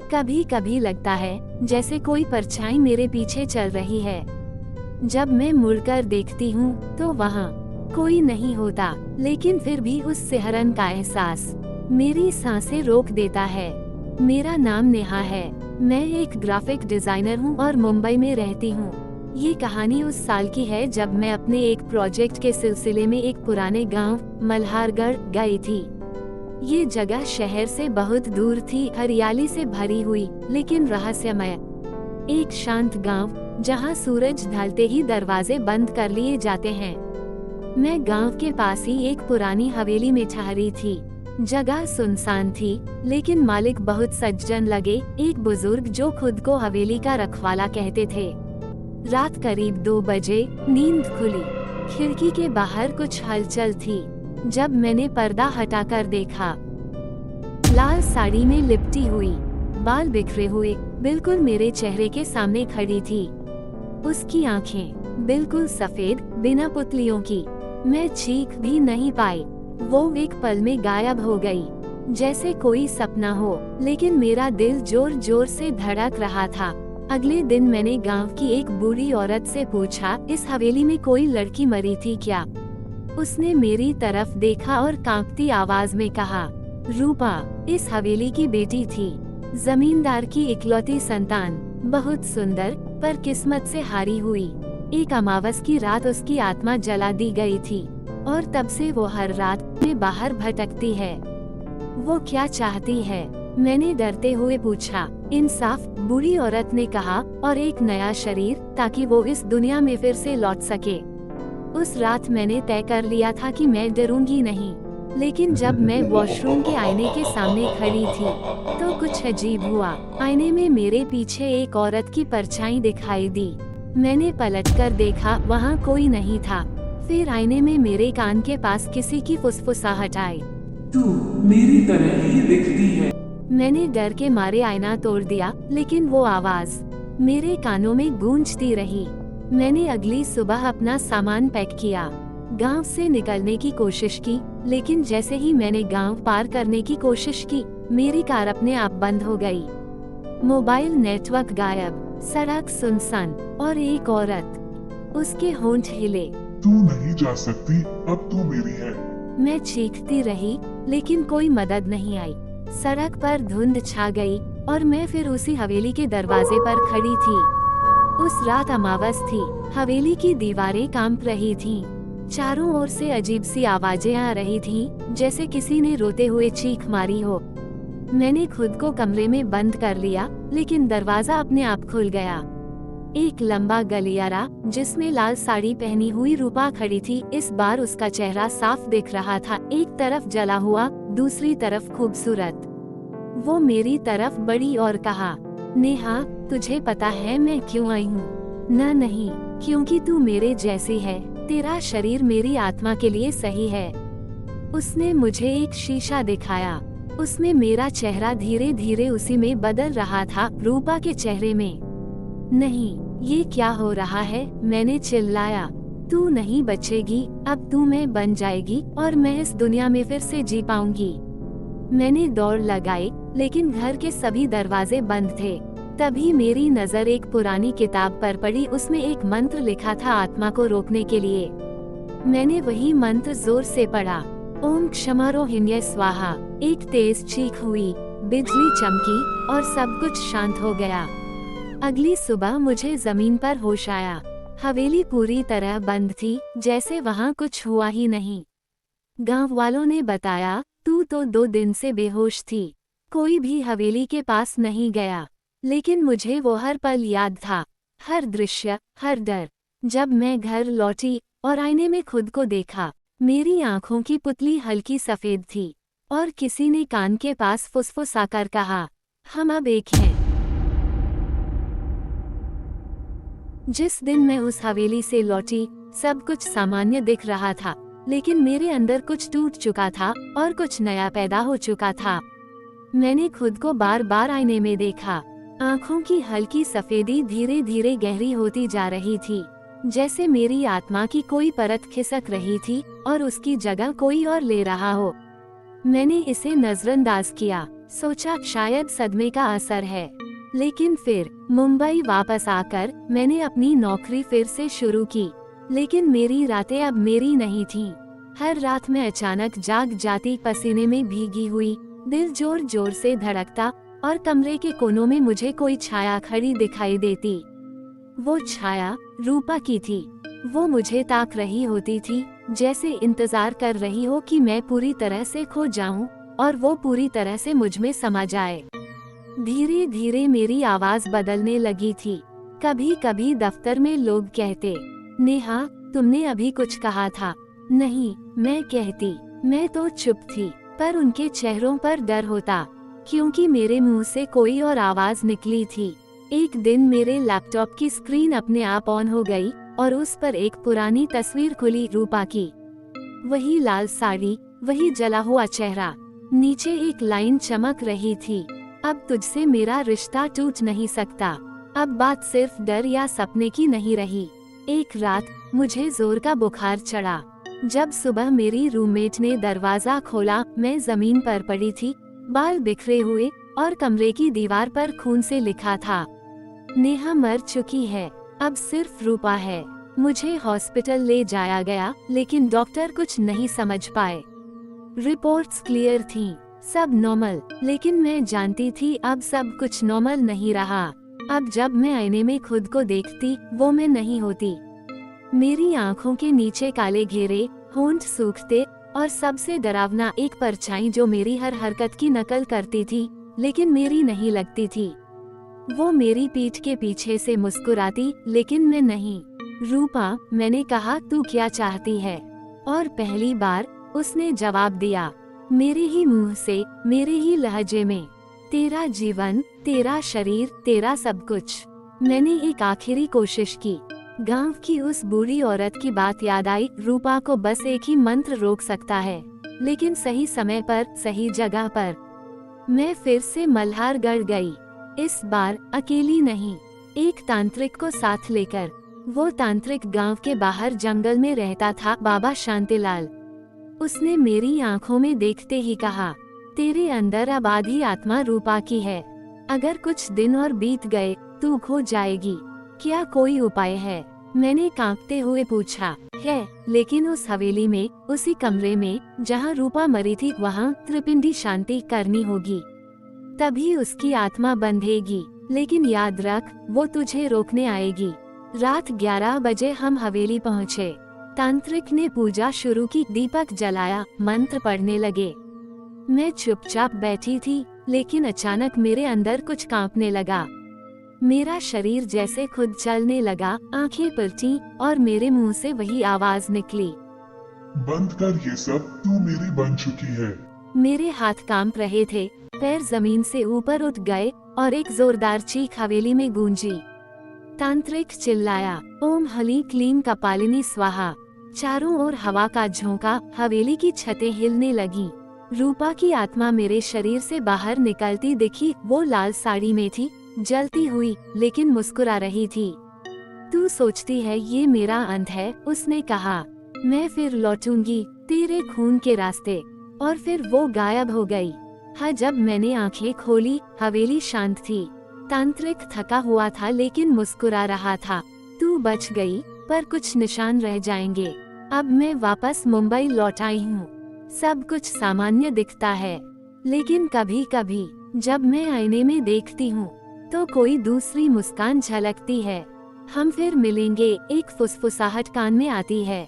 कभी कभी लगता है जैसे कोई परछाई मेरे पीछे चल रही है। जब मैं मुड़कर देखती हूँ तो वहाँ कोई नहीं होता, लेकिन फिर भी उस सिहरन का एहसास मेरी सांसें रोक देता है। मेरा नाम नेहा है। मैं एक ग्राफिक डिजाइनर हूँ और मुंबई में रहती हूँ। ये कहानी उस साल की है जब मैं अपने एक प्रोजेक्ट के सिलसिले में एक पुराने गांव मल्हारगढ़ गई थी। ये जगह शहर से बहुत दूर थी, हरियाली से भरी हुई लेकिन रहस्यमय। एक शांत गांव जहां सूरज ढलते ही दरवाजे बंद कर लिए जाते हैं। मैं गांव के पास ही एक पुरानी हवेली में ठहरी थी। जगह सुनसान थी, लेकिन मालिक बहुत सज्जन लगे, एक बुजुर्ग जो खुद को हवेली का रखवाला कहते थे। रात करीब 2 बजे नींद खुली। खिड़की के बाहर कुछ हलचल थी। जब मैंने पर्दा हटाकर देखा, लाल साड़ी में लिपटी हुई, बाल बिखरे हुए, बिल्कुल मेरे चेहरे के सामने खड़ी थी। उसकी आंखें बिल्कुल सफेद, बिना पुतलियों की। मैं चीख भी नहीं पाई। वो एक पल में गायब हो गई, जैसे कोई सपना हो, लेकिन मेरा दिल जोर जोर से धड़क रहा था। अगले दिन मैंने गांव की एक बूढ़ी औरत से पूछा, इस हवेली में कोई लड़की मरी थी क्या? उसने मेरी तरफ देखा और कांपती आवाज में कहा, रूपा इस हवेली की बेटी थी, जमींदार की इकलौती संतान, बहुत सुंदर पर किस्मत से हारी हुई। एक अमावस की रात उसकी आत्मा जला दी गई थी और तब से वो हर रात में बाहर भटकती है। वो क्या चाहती है? मैंने डरते हुए पूछा। इंसाफ, बूढ़ी औरत ने कहा, और एक नया शरीर, ताकि वो इस दुनिया में फिर से लौट सके। उस रात मैंने तय कर लिया था कि मैं डरूंगी नहीं, लेकिन जब मैं वॉशरूम के आईने के सामने खड़ी थी तो कुछ अजीब हुआ। आईने में मेरे पीछे एक औरत की परछाई दिखाई दी। मैंने पलटकर देखा, वहाँ कोई नहीं था। फिर आईने में मेरे कान के पास किसी की फुसफुसाहट आई, तू मेरी तरह ही दिखती है। मैंने डर के मारे आईना तोड़ दिया, लेकिन वो आवाज मेरे कानों में गूंजती रही। मैंने अगली सुबह अपना सामान पैक किया, गांव से निकलने की कोशिश की, लेकिन जैसे ही मैंने गांव पार करने की कोशिश की, मेरी कार अपने आप बंद हो गई। मोबाइल नेटवर्क गायब, सड़क सुनसान, और एक औरत, उसके होंठ हिले। तू नहीं जा सकती, अब तू मेरी है। मैं चीखती रही, लेकिन कोई मदद नहीं आई। सड़क पर धुंध छा गई और मैं फिर उसी हवेली के दरवाजे पर खड़ी थी। उस रात अमावस थी, हवेली की दीवारें कांप रही थीं। चारों ओर से अजीब सी आवाजें आ रही थीं, जैसे किसी ने रोते हुए चीख मारी हो। मैंने खुद को कमरे में बंद कर लिया, लेकिन दरवाजा अपने आप खुल गया। एक लंबा गलियारा जिसमें लाल साड़ी पहनी हुई रूपा खड़ी थी। इस बार उसका चेहरा साफ दिख रहा था, एक तरफ जला हुआ, दूसरी तरफ खूबसूरत। वो मेरी तरफ बढ़ी और कहा, नेहा तुझे पता है मैं क्यों आई हूँ? नहीं, क्योंकि तू मेरे जैसी है, तेरा शरीर मेरी आत्मा के लिए सही है। उसने मुझे एक शीशा दिखाया, उसमें मेरा चेहरा धीरे धीरे उसी में बदल रहा था, रूपा के चेहरे में। नहीं, ये क्या हो रहा है? मैंने चिल्लाया। तू नहीं बचेगी, अब तू मैं बन जाएगी और मैं इस दुनिया में फिर से जी पाऊंगी। मैंने दौड़ लगाई, लेकिन घर के सभी दरवाजे बंद थे। तभी मेरी नजर एक पुरानी किताब पर पड़ी। उसमें एक मंत्र लिखा था आत्मा को रोकने के लिए। मैंने वही मंत्र जोर से पढ़ा, ओम क्षमारोहिण्य स्वाहा। एक तेज चीख हुई, बिजली चमकी और सब कुछ शांत हो गया। अगली सुबह मुझे जमीन पर होश आया। हवेली पूरी तरह बंद थी, जैसे वहाँ कुछ हुआ ही नहीं। गांव वालों ने बताया, तू तो 2 दिन से बेहोश थी। कोई भी हवेली के पास नहीं गया, लेकिन मुझे वो हर पल याद था, हर दृश्य, हर डर। जब मैं घर लौटी और आईने में खुद को देखा, मेरी आंखों की पुतली हल्की सफेद थी और किसी ने कान के पास फुसफुसाकर कहा, हम अब एक हैं। जिस दिन मैं उस हवेली से लौटी, सब कुछ सामान्य दिख रहा था, लेकिन मेरे अंदर कुछ टूट चुका था और कुछ नया पैदा हो चुका था। मैंने खुद को बार बार आईने में देखा। आंखों की हल्की सफेदी धीरे धीरे गहरी होती जा रही थी, जैसे मेरी आत्मा की कोई परत खिसक रही थी और उसकी जगह कोई और ले रहा हो। मैंने इसे नजरअंदाज किया, सोचा शायद सदमे का असर है। लेकिन फिर मुंबई वापस आकर मैंने अपनी नौकरी फिर से शुरू की। लेकिन मेरी रातें अब मेरी नहीं थीं। हर रात मैं अचानक जाग जाती, पसीने में भीगी हुई, दिल जोर जोर से धड़कता, और कमरे के कोनों में मुझे कोई छाया खड़ी दिखाई देती। वो छाया रूपा की थी। वो मुझे ताक रही होती थी, जैसे इंतजार कर रही हो कि मैं पूरी तरह से खो जाऊं और वो पूरी तरह से मुझ में समा जाए। धीरे धीरे मेरी आवाज बदलने लगी थी। कभी कभी दफ्तर में लोग कहते, नेहा तुमने अभी कुछ कहा था। नहीं, मैं कहती, मैं तो चुप थी, पर उनके चेहरों पर डर होता, क्योंकि मेरे मुंह से कोई और आवाज निकली थी। एक दिन मेरे लैपटॉप की स्क्रीन अपने आप ऑन हो गई और उस पर एक पुरानी तस्वीर खुली, रूपा की। वही लाल साड़ी, वही जला हुआ चेहरा। नीचे एक लाइन चमक रही थी, अब तुझसे मेरा रिश्ता टूट नहीं सकता। अब बात सिर्फ डर या सपने की नहीं रही। एक रात मुझे जोर का बुखार चढ़ा। जब सुबह मेरी रूममेट ने दरवाजा खोला, मैं जमीन पर पड़ी थी, बाल बिखरे हुए, और कमरे की दीवार पर खून से लिखा था, नेहा मर चुकी है, अब सिर्फ रूपा है। मुझे हॉस्पिटल ले जाया गया, लेकिन डॉक्टर कुछ नहीं समझ पाए। रिपोर्ट्स क्लियर थीं, सब नॉर्मल, लेकिन मैं जानती थी अब सब कुछ नॉर्मल नहीं रहा। अब जब मैं आईने में खुद को देखती, वो मैं नहीं होती। मेरी आंखों के नीचे काले घेरे, होंठ सूखते, और सबसे डरावना एक परछाई जो मेरी हर हरकत की नकल करती थी, लेकिन मेरी नहीं लगती थी। वो मेरी पीठ के पीछे से मुस्कुराती, लेकिन मैं नहीं। रूपा, मैंने कहा, तू क्या चाहती है? और पहली बार उसने जवाब दिया, मेरे ही मुंह से, मेरे ही लहजे में, तेरा जीवन, तेरा शरीर, तेरा सब कुछ। मैंने एक आखिरी कोशिश की। गांव की उस बूढ़ी औरत की बात याद आई, रूपा को बस एक ही मंत्र रोक सकता है, लेकिन सही समय पर, सही जगह पर। मैं फिर से मल्हारगढ़ गई, इस बार अकेली नहीं, एक तांत्रिक को साथ लेकर। वो तांत्रिक गांव के बाहर जंगल में रहता था, बाबा शांतिलाल। उसने मेरी आंखों में देखते ही कहा, तेरे अंदर अब आधी आत्मा रूपा की है। अगर कुछ दिन और बीत गए, तू खो जाएगी। क्या कोई उपाय है? मैंने कांपते हुए पूछा। है, लेकिन उस हवेली में, उसी कमरे में जहां रूपा मरी थी, वहां त्रिपिंडी शांति करनी होगी, तभी उसकी आत्मा बंधेगी। लेकिन याद रख, वो तुझे रोकने आएगी। रात 11 बजे हम हवेली पहुँचे। तांत्रिक ने पूजा शुरू की, दीपक जलाया, मंत्र पढ़ने लगे। मैं चुपचाप बैठी थी, लेकिन अचानक मेरे अंदर कुछ कांपने लगा। मेरा शरीर जैसे खुद चलने लगा, आंखें पलटी, और मेरे मुंह से वही आवाज निकली, बंद कर ये सब, तू मेरी बन चुकी है। मेरे हाथ कांप रहे थे, पैर जमीन से ऊपर उठ गए, और एक जोरदार चीख हवेली में गूंजी। तांत्रिक चिल्लाया, ओम हली क्लीम कपालिनी स्वाहा। चारों ओर हवा का झोंका, हवेली की छतें हिलने लगीं। रूपा की आत्मा मेरे शरीर से बाहर निकलती दिखी। वो लाल साड़ी में थी, जलती हुई, लेकिन मुस्कुरा रही थी। तू सोचती है ये मेरा अंत है, उसने कहा। मैं फिर लौटूंगी तेरे खून के रास्ते। और फिर वो गायब हो गई। हाँ, जब मैंने आंखें खोली, हवेली शांत थी। तांत्रिक थका हुआ था, लेकिन मुस्कुरा रहा था। तू बच गई, पर कुछ निशान रह जाएंगे। अब मैं वापस मुंबई लौट आई हूँ। सब कुछ सामान्य दिखता है, लेकिन कभी कभी जब मैं आईने में देखती हूँ, तो कोई दूसरी मुस्कान झलकती है। हम फिर मिलेंगे, एक फुसफुसाहट कान में आती है।